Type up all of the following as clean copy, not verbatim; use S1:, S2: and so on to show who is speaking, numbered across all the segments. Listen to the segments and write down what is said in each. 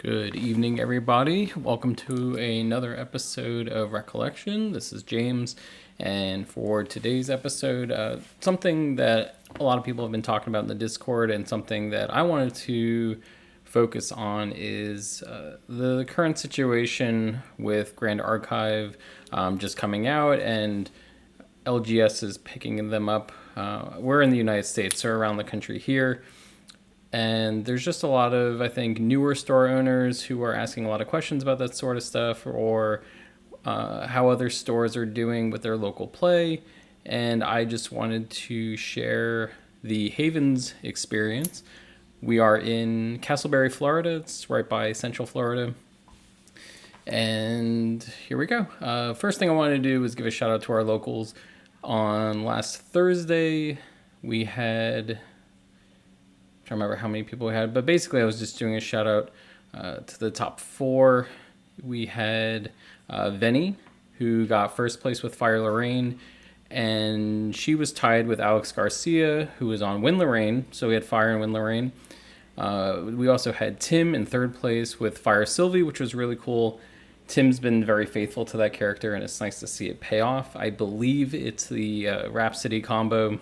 S1: Good evening, everybody. Welcome to another episode of Recollection. This is James, and for today's episode, something that a lot of people have been talking about in the Discord and something that I wanted to focus on is the current situation with Grand Archive just coming out and LGS is picking them up. We're in the United States, so around the country here. And there's just a lot of, I think, newer store owners who are asking a lot of questions about that sort of stuff or how other stores are doing with their local play. And I just wanted to share the Havens experience. We are in Castleberry, Florida. It's right by Central Florida. And here we go. First thing I wanted to do was give a shout out to our locals. On last Thursday, we had... I don't remember how many people we had, but basically I was just doing a shout out to the top four. We had Venny, who got first place with Fire Lorraine, and she was tied with Alex Garcia, who was on Win Lorraine, so we had Fire and Win Lorraine. We also had Tim in third place with Fire Sylvie, which was really cool. Tim's been very faithful to that character, and it's nice to see it pay off. I believe it's the Rhapsody combo.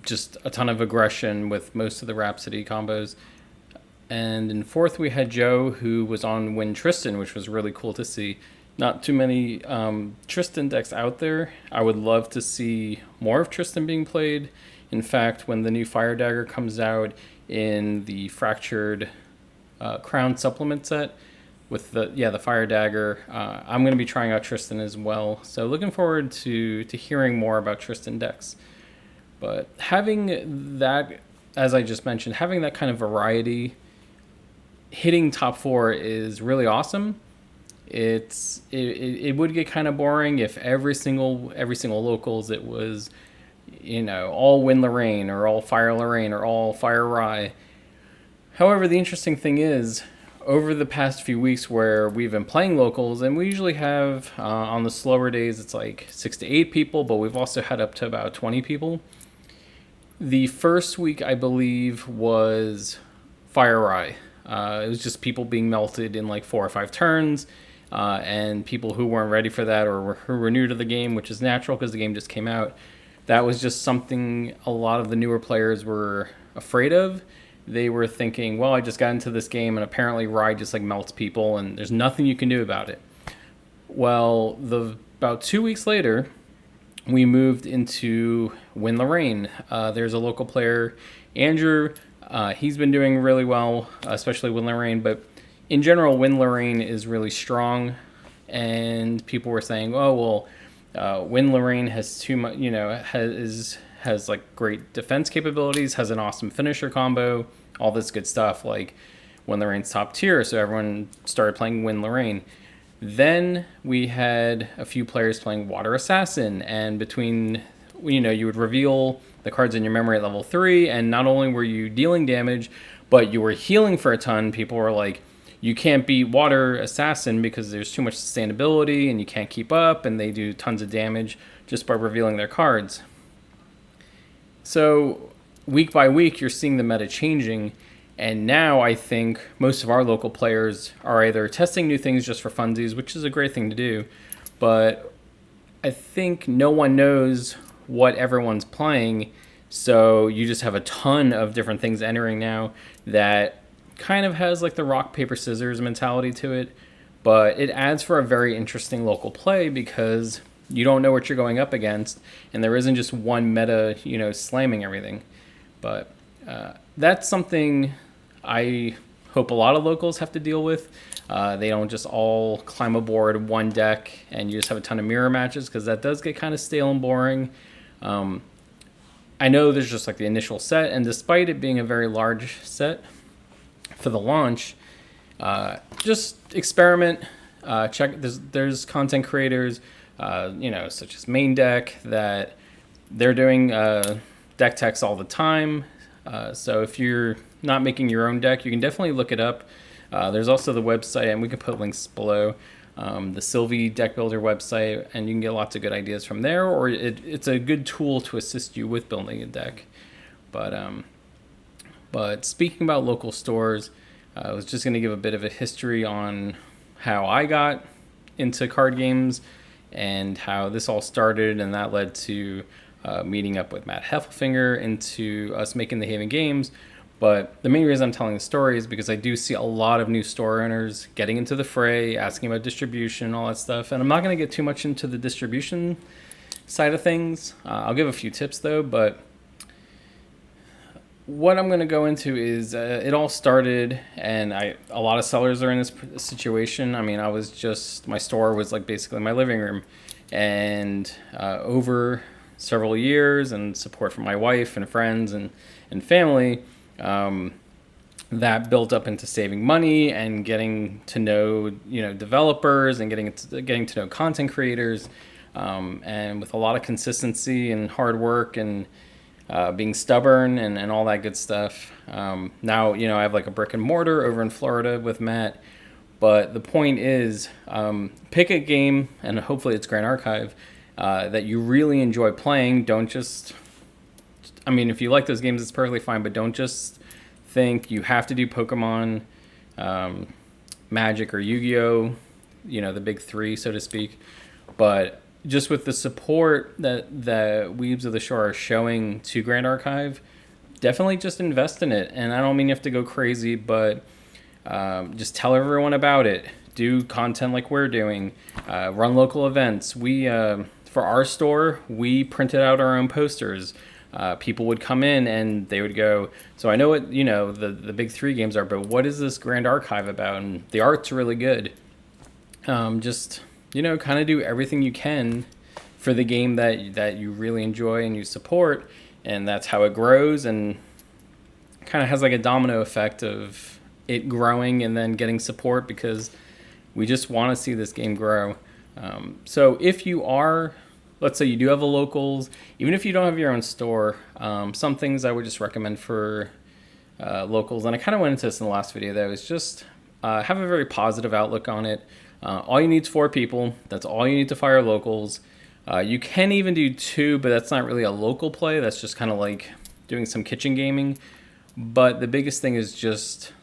S1: Just a ton of aggression with most of the Rhapsody combos. And in fourth, we had Joe, who was on Win Tristan, which was really cool to see. Not too many Tristan decks out there. I would love to see more of Tristan being played. In fact, when the new Fire Dagger comes out in the Fractured Crown supplement set with the Fire Dagger, I'm going to be trying out Tristan as well. So looking forward to hearing more about Tristan decks. But having that, as I just mentioned, having that kind of variety, hitting top four is really awesome. It would get kind of boring if every single locals it was, all Win Lorraine or all Fire Lorraine or all Fire Rye. However, the interesting thing is, over the past few weeks where we've been playing locals, and we usually have on the slower days it's like 6 to 8 people, but we've also had up to about 20 people. The first week, I believe, was Fire Rye. It was just people being melted in like 4 or 5 turns, and people who weren't ready for that or who were new to the game, which is natural because the game just came out. That was just something a lot of the newer players were afraid of. They were thinking, well, I just got into this game, and apparently Rye just like melts people, and there's nothing you can do about it. Well, about 2 weeks later, we moved into Win Lorraine. There's a local player, Andrew. He's been doing really well, especially Win Lorraine. But in general, Win Lorraine is really strong. And people were saying, oh, well, Win Lorraine has too much, has like great defense capabilities, has an awesome finisher combo, all this good stuff. Like Win Lorraine's top tier. So everyone started playing Win Lorraine. Then we had a few players playing Water Assassin, and between, you would reveal the cards in your memory at level 3, and not only were you dealing damage, but you were healing for a ton. People were like, you can't beat Water Assassin because there's too much sustainability, and you can't keep up, and they do tons of damage just by revealing their cards. So week by week, you're seeing the meta changing. And now I think most of our local players are either testing new things just for funsies, which is a great thing to do, but I think no one knows what everyone's playing, so you just have a ton of different things entering now that kind of has like the rock, paper, scissors mentality to it, but it adds for a very interesting local play because you don't know what you're going up against, and there isn't just one meta, slamming everything. But that's something I hope a lot of locals have to deal with. They don't just all climb aboard one deck and you just have a ton of mirror matches, because that does get kind of stale and boring. I know there's just like the initial set, and despite it being a very large set for the launch, just experiment. Check. There's content creators, such as Main Deck, that they're doing deck techs all the time. So if you're not making your own deck, you can definitely look it up. There's also the website, and we can put links below, the Sylvie Deck Builder website, and you can get lots of good ideas from there, or it's a good tool to assist you with building a deck. But speaking about local stores, I was just going to give a bit of a history on how I got into card games and how this all started, and that led to meeting up with Matt Heffelfinger into us making the Haven games. But the main reason I'm telling the story is because I do see a lot of new store owners getting into the fray, asking about distribution, all that stuff. And I'm not going to get too much into the distribution side of things. I'll give a few tips though, but what I'm going to go into is it all started, and a lot of sellers are in this situation. I mean, my store was like basically my living room, and over several years and support from my wife and friends and family, that built up into saving money and getting to know, developers and getting to know content creators, and with a lot of consistency and hard work and being stubborn and all that good stuff. Now, I have like a brick and mortar over in Florida with Matt. But the point is, pick a game, and hopefully it's Grand Archive, that you really enjoy playing. Don't just, if you like those games, it's perfectly fine, but don't just think you have to do Pokemon, Magic, or Yu-Gi-Oh!, the big three, so to speak. But just with the support that the Weebs of the Shore are showing to Grand Archive, definitely just invest in it. And I don't mean you have to go crazy, but just tell everyone about it. Do content like we're doing. Run local events. We, for our store, we printed out our own posters. People would come in and they would go, so I know what, the big three games are, but what is this Grand Archive about? And the art's really good. Just kind of do everything you can for the game that you really enjoy and you support, and that's how it grows, and kind of has like a domino effect of it growing and then getting support, because we just want to see this game grow. So if you are, let's say you do have a locals, even if you don't have your own store, some things I would just recommend for locals, and I kind of went into this in the last video, though, is just have a very positive outlook on it. All you need is 4 people. That's all you need to fire locals. You can even do 2, but that's not really a local play. That's just kind of like doing some kitchen gaming. But the biggest thing is just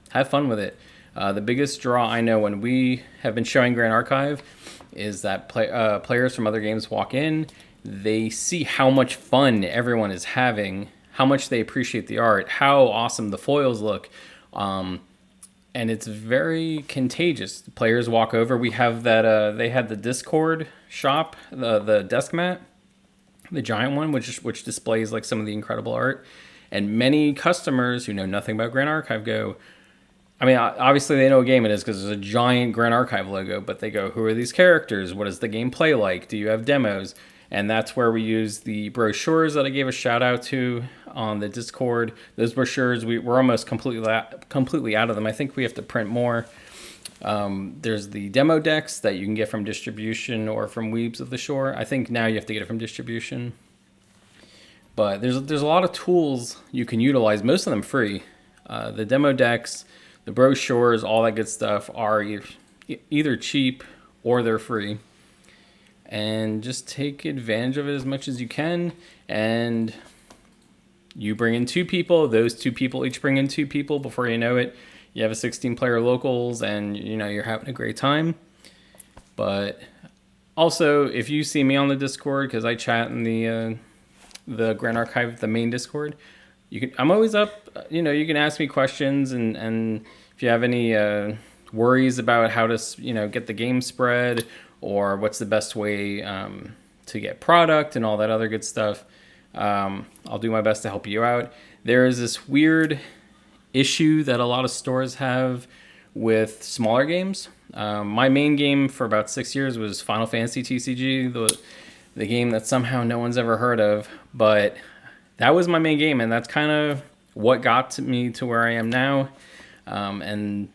S1: have fun with it. The biggest draw I know when we have been showing Grand Archive is that players from other games walk in. They see how much fun everyone is having, how much they appreciate the art, how awesome the foils look. And it's very contagious. The players walk over. We have that. They had the Discord shop, the desk mat, the giant one, which displays like some of the incredible art. And many customers who know nothing about Grand Archive go, obviously they know what game it is because there's a giant Grand Archive logo, but they go, who are these characters? What does the game play like? Do you have demos? And that's where we use the brochures that I gave a shout out to on the Discord. Those brochures, we're almost completely out of them. I think we have to print more. There's the demo decks that you can get from distribution or from Weebs of the Shore. I think now you have to get it from distribution. But there's a lot of tools you can utilize, most of them free. The demo decks, the brochures, all that good stuff are either cheap or they're free. And just take advantage of it as much as you can. And you bring in 2 people. Those 2 people each bring in 2 people. Before you know it, you have a 16-player locals, and you're having a great time. But also, if you see me on the Discord, because I chat in the Grand Archive, the main Discord, I'm always up. You can ask me questions, and if you have any worries about how to get the game spread, or what's the best way to get product and all that other good stuff, I'll do my best to help you out. There is this weird issue that a lot of stores have with smaller games. My main game for about 6 years was Final Fantasy TCG, the game that somehow no one's ever heard of, but that was my main game, and that's kind of what got me to where I am now. And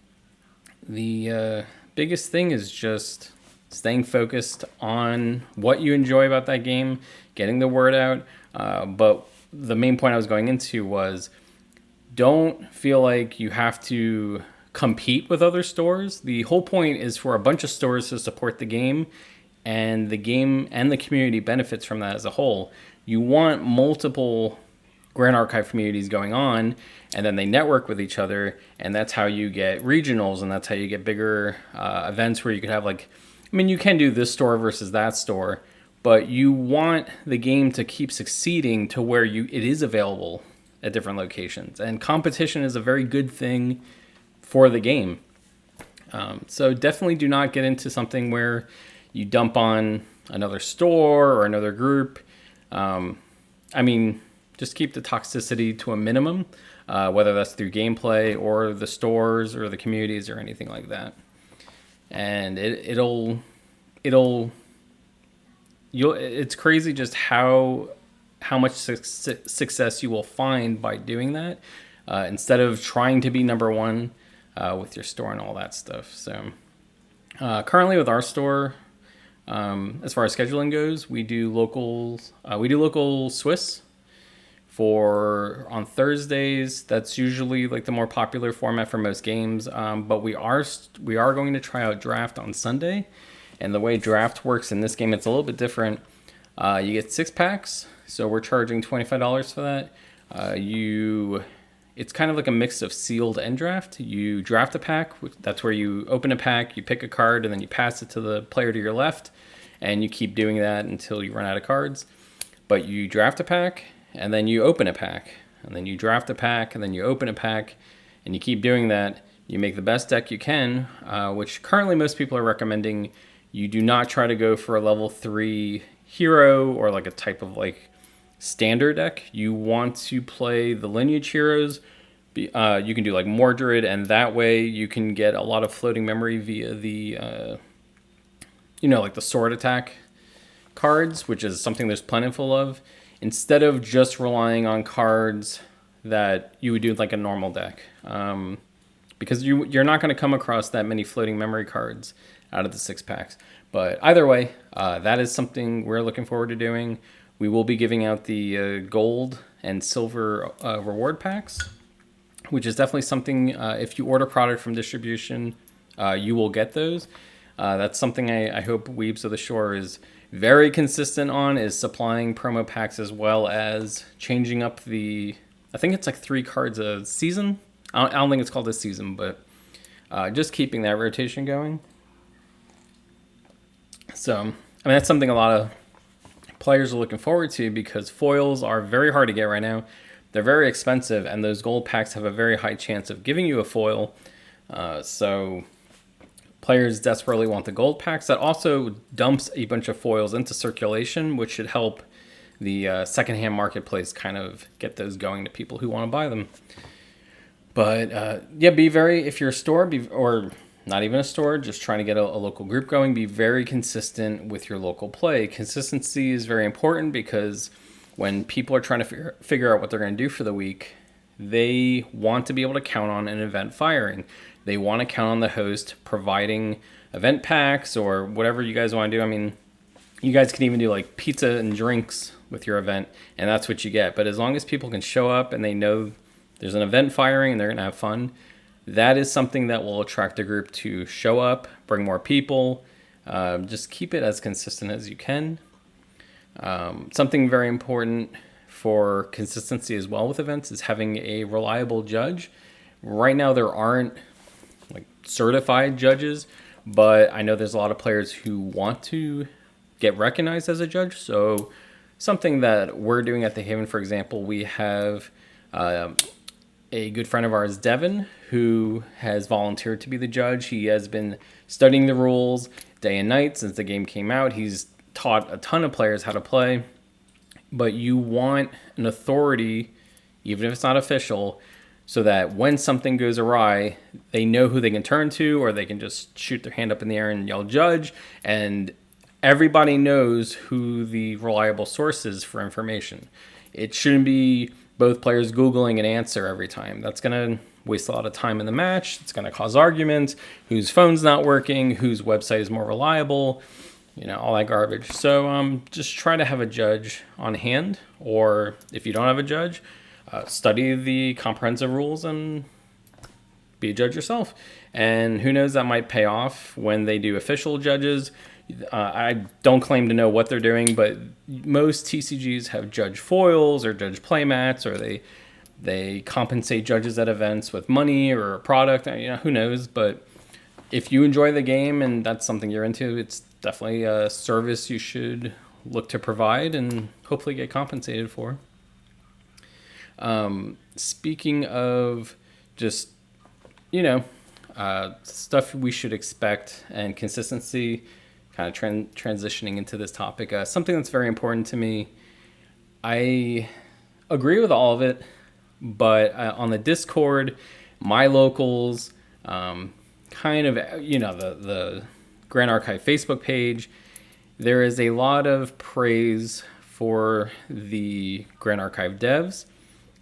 S1: the biggest thing is just staying focused on what you enjoy about that game, getting the word out. But the main point I was going into was, don't feel like you have to compete with other stores. The whole point is for a bunch of stores to support the game, and the game and the community benefits from that as a whole. You want multiple Grand Archive communities going on, and then they network with each other, and that's how you get regionals, and that's how you get bigger events where you could have like, I mean, you can do this store versus that store, but you want the game to keep succeeding to where it is available at different locations, and competition is a very good thing for the game. So definitely do not get into something where you dump on another store or another group. I mean, just keep the toxicity to a minimum, whether that's through gameplay or the stores or the communities or anything like that. And it's crazy just how much success you will find by doing that, instead of trying to be number one with your store and all that stuff. So currently with our store, as far as scheduling goes, we do local Swiss on Thursdays. That's usually like the more popular format for most games. But we are going to try out draft on Sunday, and the way draft works in this game, it's a little bit different. You get 6 packs, so we're charging $25 for that. It's kind of like a mix of sealed and draft. You draft a pack. That's where you open a pack, you pick a card, and then you pass it to the player to your left, and you keep doing that until you run out of cards. But you draft a pack, and then you open a pack, and then you draft a pack, and then you open a pack, and you keep doing that. You make the best deck you can, which currently most people are recommending. You do not try to go for a level 3 hero or like a type of like standard deck. You want to play the lineage heroes. You can do like Mordred, and that way you can get a lot of floating memory via the like the sword attack cards, which is something there's plentiful of, instead of just relying on cards that you would do like a normal deck, because you're not going to come across that many floating memory cards out of the 6 packs. But either way, that is something we're looking forward to doing. We will be giving out the gold and silver reward packs, which is definitely something, if you order product from distribution, you will get those. That's something I hope Weebs of the Shore is very consistent on, is supplying promo packs as well as changing up I think it's like 3 cards a season. I don't think it's called a season, but just keeping that rotation going. So, I mean, that's something a lot of players are looking forward to, because foils are very hard to get right now. They're very expensive, and those gold packs have a very high chance of giving you a foil. So players desperately want the gold packs. That also dumps a bunch of foils into circulation, which should help the secondhand marketplace kind of get those going to people who want to buy them. But if you're a store, or not even a store, just trying to get a local group going, be very consistent with your local play. Consistency is very important, because when people are trying to figure out what they're going to do for the week, they want to be able to count on an event firing. They want to count on the host providing event packs or whatever you guys want to do. I mean, you guys can even do like pizza and drinks with your event, and that's what you get. But as long as people can show up and they know there's an event firing and they're going to have fun, that is something that will attract the group to show up, bring more people. Just keep it as consistent as you can. Something very important for consistency as well with events is having a reliable judge. Right now there aren't like certified judges, but I know there's a lot of players who want to get recognized as a judge. So something that we're doing at the Haven, for example, we have a good friend of ours, Devin, who has volunteered to be the judge. He has been studying the rules day and night since the game came out. He's taught a ton of players how to play. But you want an authority, even if it's not official, so that when something goes awry, they know who they can turn to, or they can just shoot their hand up in the air and yell judge, and everybody knows who the reliable source is for information. It shouldn't be both players Googling an answer every time. That's going to waste a lot of time in the match. It's going to cause arguments, whose phone's not working, whose website is more reliable, all that garbage. So just try to have a judge on hand, or if you don't have a judge, study the comprehensive rules and be a judge yourself. And who knows, that might pay off when they do official judges. I don't claim to know what they're doing, but most TCGs have judge foils or judge playmats, or they compensate judges at events with money or a product. Who knows? But if you enjoy the game and that's something you're into, it's definitely a service you should look to provide and hopefully get compensated for. Speaking of just, stuff we should expect and consistency, kind of transitioning into this topic, something that's very important to me. I agree with all of it, but on the Discord, my locals, kind of, the Grand Archive Facebook page, there is a lot of praise for the Grand Archive devs.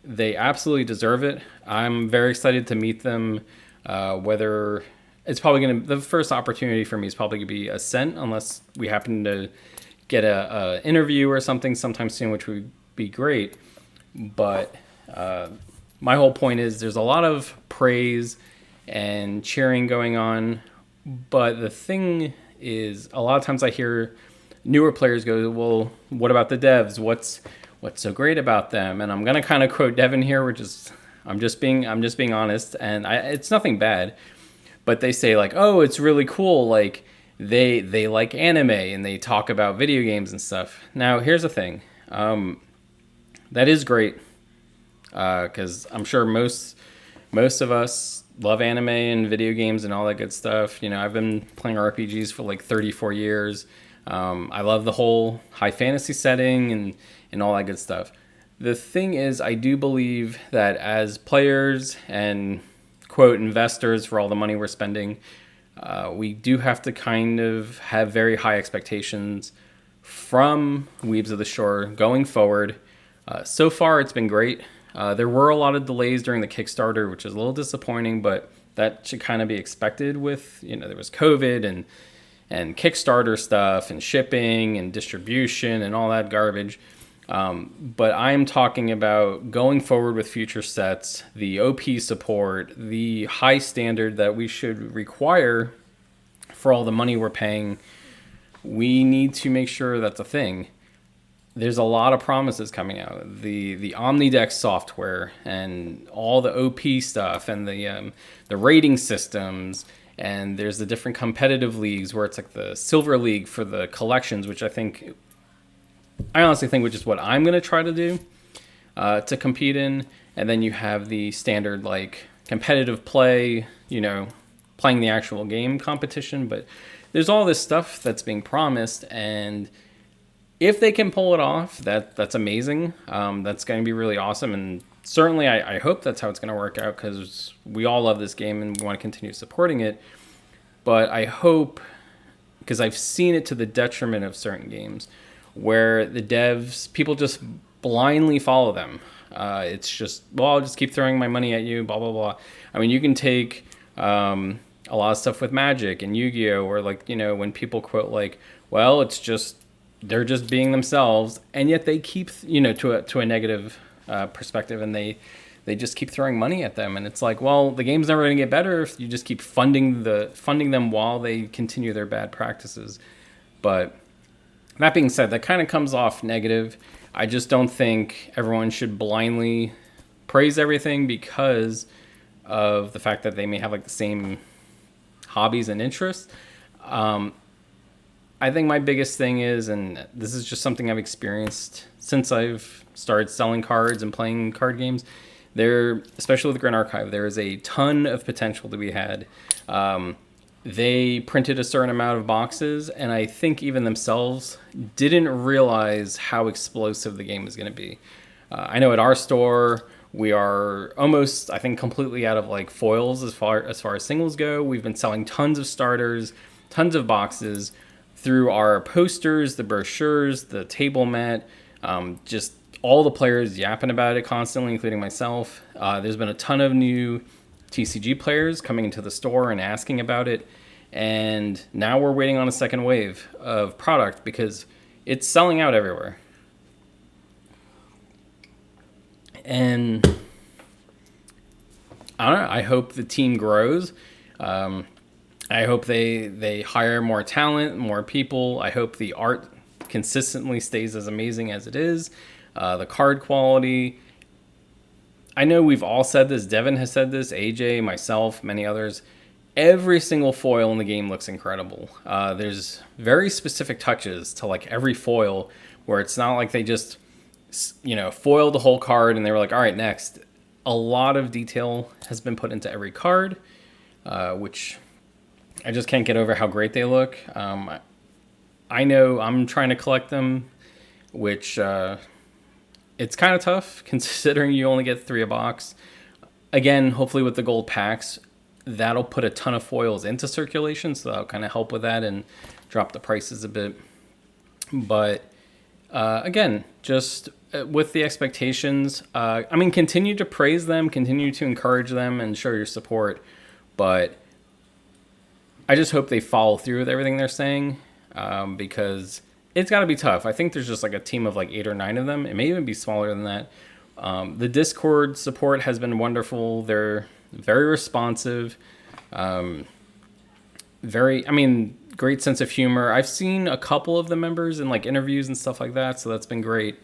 S1: They absolutely deserve it. I'm very excited to meet them. Whether it's probably going to, the first opportunity for me is probably going to be Ascent, unless we happen to get a interview or something sometime soon, which would be great. But my whole point is there's a lot of praise and cheering going on. But the thing is, a lot of times I hear newer players go, well, what about the devs? What's so great about them? And I'm going to kind of quote Devin here, which is, I'm just being honest, and it's nothing bad. But they say like, oh, it's really cool. Like they like anime and they talk about video games and stuff. Now, here's the thing. That is great. Because I'm sure most of us love anime and video games and all that good stuff. I've been playing RPGs for like 34 years. I love the whole high fantasy setting and all that good stuff. The thing is, I do believe that as players and, quote, investors for all the money we're spending, we do have to kind of have very high expectations from Weebs of the Shore going forward. So far, it's been great. There were a lot of delays during the Kickstarter, which is a little disappointing, but that should kind of be expected with, there was COVID and Kickstarter stuff and shipping and distribution and all that garbage. But I'm talking about going forward with future sets, the OP support, the high standard that we should require for all the money we're paying. We need to make sure that's a thing. There's a lot of promises coming out. The OmniDeck software and all the OP stuff and the rating systems, and there's the different competitive leagues where it's like the Silver League for the collections, which I honestly think which is what I'm going to try to do to compete in. And then you have the standard like competitive play, playing the actual game competition. But there's all this stuff that's being promised, and if they can pull it off, that's amazing. That's going to be really awesome, and certainly I hope that's how it's going to work out, because we all love this game and we want to continue supporting it. But I hope, because I've seen it to the detriment of certain games, where the devs, people just blindly follow them. It's just, well, I'll just keep throwing my money at you, blah, blah, blah. I mean, you can take a lot of stuff with Magic and Yu-Gi-Oh! Or like, when people quote like, well, it's just, they're just being themselves, and yet they keep, to a negative perspective, and they just keep throwing money at them. And it's like, well, the game's never going to get better if you just keep funding them while they continue their bad practices. But that being said, that kind of comes off negative. I just don't think everyone should blindly praise everything because of the fact that they may have like the same hobbies and interests. I think my biggest thing is, and this is just something I've experienced since I've started selling cards and playing card games, especially with Grand Archive, there is a ton of potential to be had. They printed a certain amount of boxes, and I think even themselves didn't realize how explosive the game was going to be. I know at our store, we are almost, I think, completely out of like foils as far as singles go. We've been selling tons of starters, tons of boxes through our posters, the brochures, the table mat, just all the players yapping about it constantly, including myself. There's been a ton of new TCG players coming into the store and asking about it. And now we're waiting on a second wave of product because it's selling out everywhere. And I don't know, I hope the team grows. I hope they hire more talent, more people. I hope the art consistently stays as amazing as it is. The card quality. I know we've all said this. Devin has said this. AJ, myself, many others. Every single foil in the game looks incredible. There's very specific touches to like every foil where it's not like they just foiled the whole card and they were like, all right, next. A lot of detail has been put into every card, which I just can't get over how great they look. I know I'm trying to collect them, which it's kind of tough considering you only get 3 a box. Again, hopefully with the gold packs, that'll put a ton of foils into circulation, so that'll kind of help with that and drop the prices a bit. But again, just with the expectations, continue to praise them, continue to encourage them, and show your support. But I just hope they follow through with everything they're saying, because it's got to be tough. I think there's just like a team of like 8 or 9 of them. It may even be smaller than that. The Discord support has been wonderful. They're very responsive. Great sense of humor. I've seen a couple of the members in like interviews and stuff like that, so that's been great.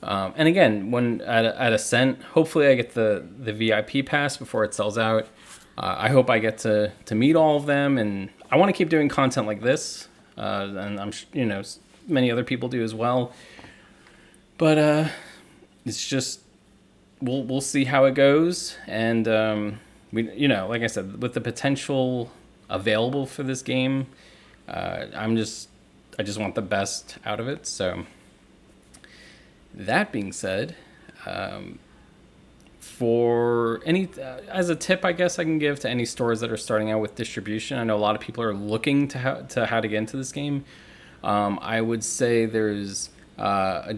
S1: And again, when at Ascent, hopefully I get the VIP pass before it sells out. I hope I get to meet all of them, and I want to keep doing content like this, and I'm many other people do as well. But it's just we'll see how it goes, and like I said, with the potential available for this game, I just want the best out of it. So that being said, for any as a tip, I guess I can give to any stores that are starting out with distribution. I know a lot of people are looking to how to get into this game. I would say there's a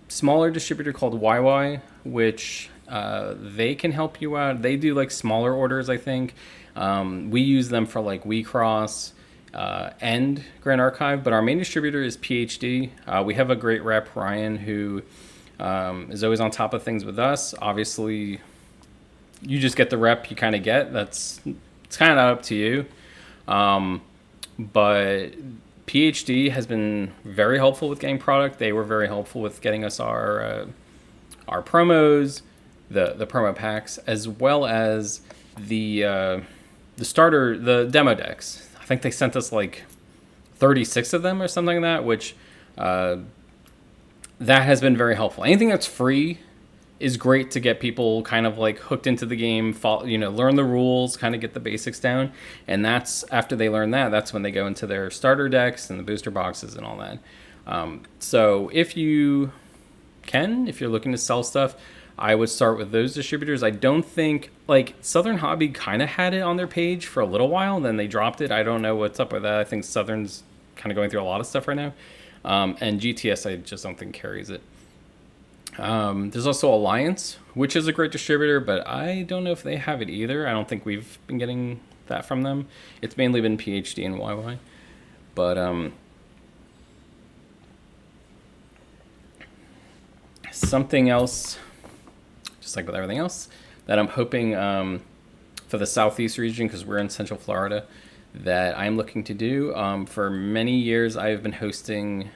S1: smaller distributor called YY, which they can help you out. They do like smaller orders, I think. We use them for like WeCross and Grand Archive, but our main distributor is PhD. We have a great rep, Ryan, who is always on top of things with us. Obviously, you just get the rep you kind of get. It's kind of up to you. But PhD has been very helpful with getting product. They were very helpful with getting us our promos, the promo packs, as well as the demo decks. I think they sent us like 36 of them or something like that, which that has been very helpful. Anything that's free is great to get people kind of like hooked into the game, learn the rules, kind of get the basics down. And that's after they learn that's when they go into their starter decks and the booster boxes and all that. So if you're looking to sell stuff, I would start with those distributors. I don't think, like, Southern Hobby kind of had it on their page for a little while, then they dropped it. I don't know what's up with that. I think Southern's kind of going through a lot of stuff right now. And GTS, I just don't think carries it. There's also Alliance, which is a great distributor, but I don't know if they have it either. I don't think we've been getting that from them. It's mainly been PhD and YY. But something else, just like with everything else, that I'm hoping for the Southeast region, because we're in Central Florida, that I'm looking to do. For many years, I've been hosting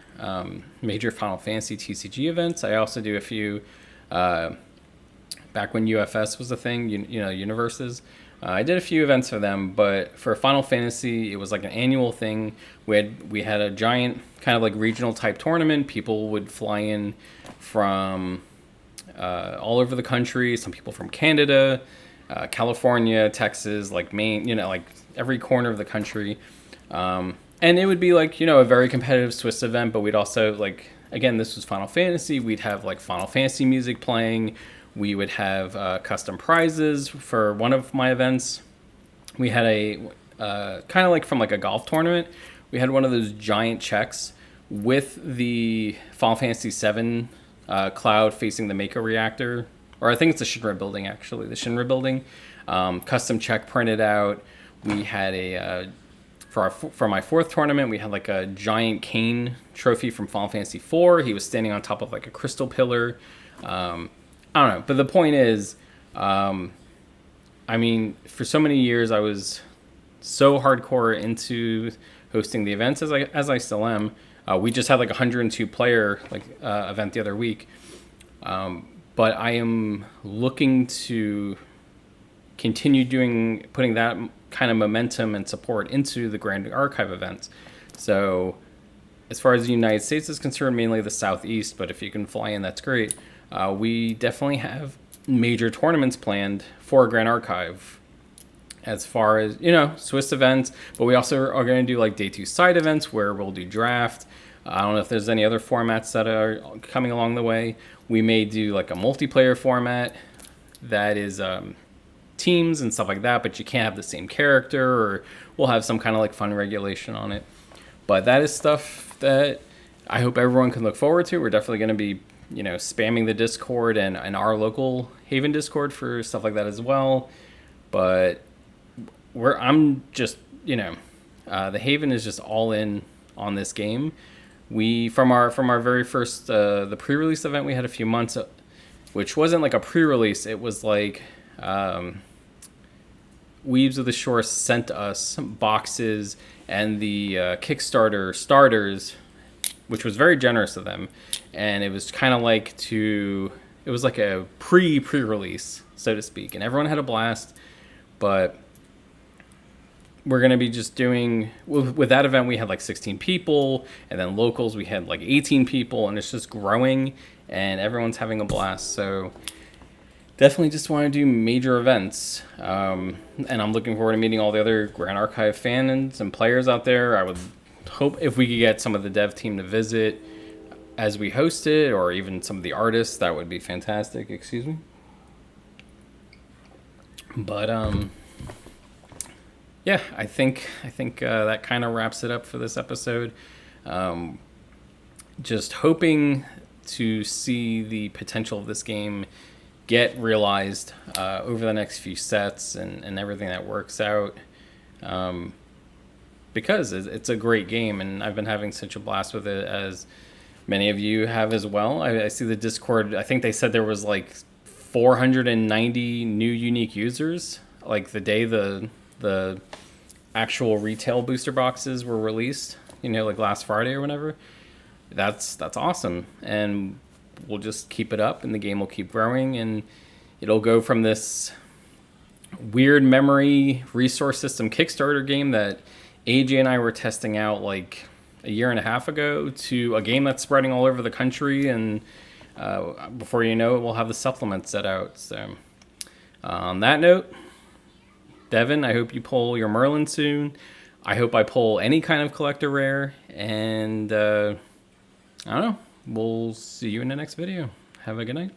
S1: major Final Fantasy TCG events. I also do a few, back when UFS was a thing, universes. I did a few events for them, but for Final Fantasy, it was like an annual thing. We had a giant kind of like regional type tournament. People would fly in from all over the country. Some people from Canada, California, Texas, like Maine, like every corner of the country. And it would be like, a very competitive Swiss event, but we'd also again, this was Final Fantasy. We'd have like Final Fantasy music playing. We would have custom prizes for one of my events. We had a kind of like from like a golf tournament. We had one of those giant checks with the Final Fantasy VII cloud facing the Mako reactor, or I think it's the Shinra building actually, the Shinra building. Custom check printed out. We had for my fourth tournament, we had like a giant cane trophy from Final Fantasy IV. He was standing on top of like a crystal pillar. I don't know, but the point is, for so many years I was so hardcore into hosting the events as I still am. We just had like a 102 player event the other week, but I am looking to continue putting that kind of momentum and support into the Grand Archive events. So as far as the United States is concerned, mainly the Southeast, but if you can fly in, that's great. We definitely have major tournaments planned for Grand Archive as far as, Swiss events, but we also are going to do like day 2 side events where we'll do draft. I don't know if there's any other formats that are coming along the way. We may do like a multiplayer format that is teams and stuff like that, but you can't have the same character, or we'll have some kind of like fun regulation on it. But that is stuff that I hope everyone can look forward to. We're definitely going to be, spamming the Discord and our local Haven Discord for stuff like that as well. But I'm just, the Haven is just all in on this game. We from our very first the pre-release event we had a few months, which wasn't like a pre-release. It was like Weaves of the Shore sent us boxes and the Kickstarter starters, which was very generous of them, and it was kind of like it was like a pre-release, so to speak, and everyone had a blast. But we're going to be just doing, with that event we had like 16 people, and then locals we had like 18 people, and it's just growing and everyone's having a blast. So definitely just want to do major events, and I'm looking forward to meeting all the other Grand Archive fans and players out there. I would hope if we could get some of the dev team to visit as we host it, or even some of the artists, that would be fantastic. Excuse me. But yeah, I think that kind of wraps it up for this episode. Just hoping to see the potential of this game get realized over the next few sets, and everything that works out, because it's a great game, and I've been having such a blast with it, as many of you have as well. I see the Discord, I think they said there was like 490 new unique users like the day the actual retail booster boxes were released, like last Friday or whenever. That's awesome, and we'll just keep it up, and the game will keep growing, and it'll go from this weird memory resource system Kickstarter game that AJ and I were testing out like a year and a half ago, to a game that's spreading all over the country, and before you know it, we'll have the supplements set out. So on that note, Devin, I hope you pull your Merlin soon. I hope I pull any kind of collector rare, and I don't know. We'll see you in the next video. Have a good night.